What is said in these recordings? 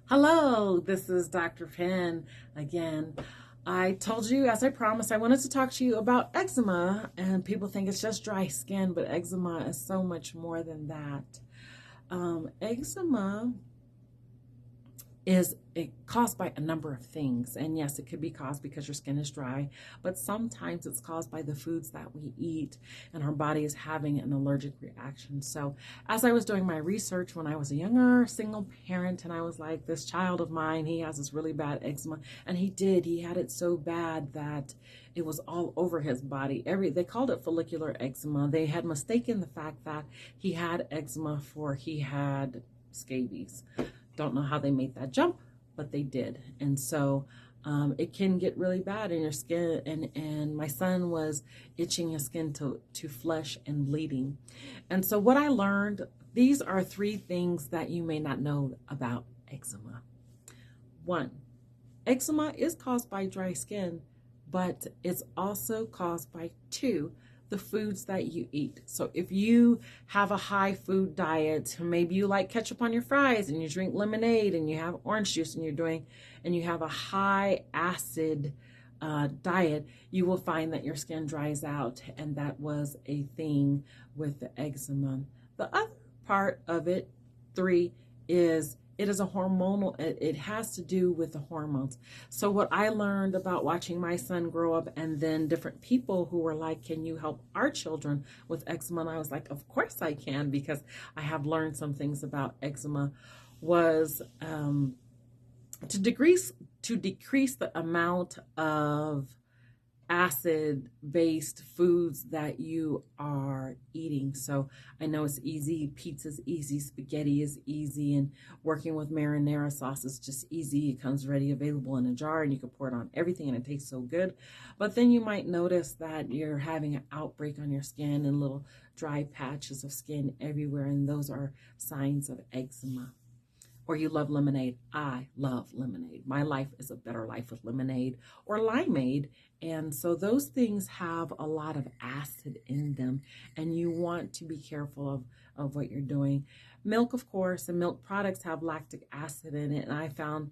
Hello, this is Dr. Penn again. I told you, as I promised, I wanted to talk to you about eczema, and people think it's just dry skin, but eczema is so much more than that. Eczema is caused by a number of things, and yes, it could be caused because your skin is dry, but sometimes it's caused by the foods that we eat and our body is having an allergic reaction. So as I was doing my research when I was a younger single parent, and I was like, this child of mine, he has this really bad eczema, and he had it so bad that it was all over his body. They called it follicular eczema. They had mistaken the fact that he had eczema for he had scabies. Don't know how they made that jump, but they did. And so it can get really bad in your skin. And my son was itching his skin to flesh and bleeding. And so what I learned, these are 3 things that you may not know about eczema. 1, eczema is caused by dry skin, but it's also caused by 2, the foods that you eat. So if you have a high food diet, maybe you like ketchup on your fries and you drink lemonade and you have orange juice and you have a high acid diet, you will find that your skin dries out, and that was a thing with the eczema. The other part of it, 3, is it is a hormonal, it has to do with the hormones. So what I learned about watching my son grow up, and then different people who were like, can you help our children with eczema? And I was like, of course I can, because I have learned some things about eczema, was to decrease the amount of acid-based foods that you are eating. So I know it's easy, pizza's easy, spaghetti is easy, and working with marinara sauce is just easy. It comes ready, available in a jar, and you can pour it on everything and it tastes so good. But then you might notice that you're having an outbreak on your skin and little dry patches of skin everywhere, and those are signs of eczema. Or you love lemonade. I love lemonade. My life is a better life with lemonade or limeade. And so those things have a lot of acid in them, and you want to be careful of what you're doing. Milk, of course, and milk products have lactic acid in it. And I found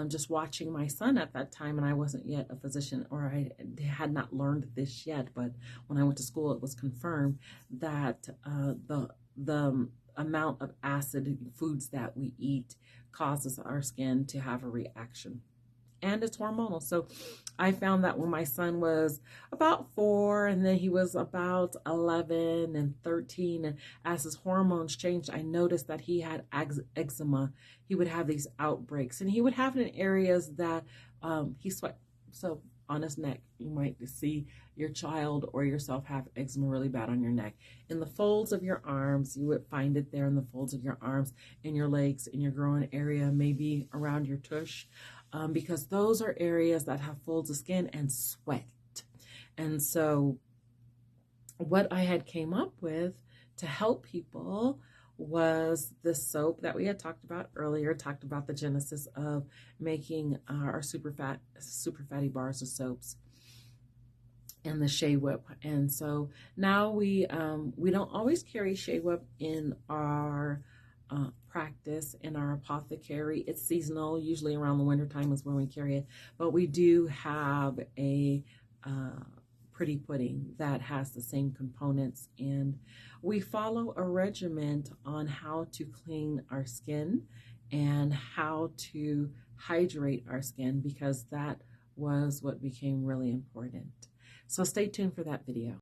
just watching my son at that time, and I wasn't yet a physician, or I had not learned this yet, but when I went to school, it was confirmed that the amount of acid in foods that we eat causes our skin to have a reaction, and it's hormonal. So I found that when my son was about 4, and then he was about 11 and 13, and as his hormones changed, I noticed that he had eczema. He would have these outbreaks, and he would have it in areas that he sweat. So on his neck, you might see your child or yourself have eczema really bad on your neck. In the folds of your arms, you would find it there in the folds of your arms, in your legs, in your groin area, maybe around your tush, because those are areas that have folds of skin and sweat. And so what I had came up with to help people was the soap that we had talked about earlier, talked about the genesis of making our super fatty bars of soaps, and the Shea Whip. And so now we don't always shea whip in our practice, in our apothecary. It's seasonal, usually around the winter time is when we carry it, but we do have a pretty pudding that has the same components, and we follow a regimen on how to clean our skin and how to hydrate our skin, because that was what became really important. So stay tuned for that video.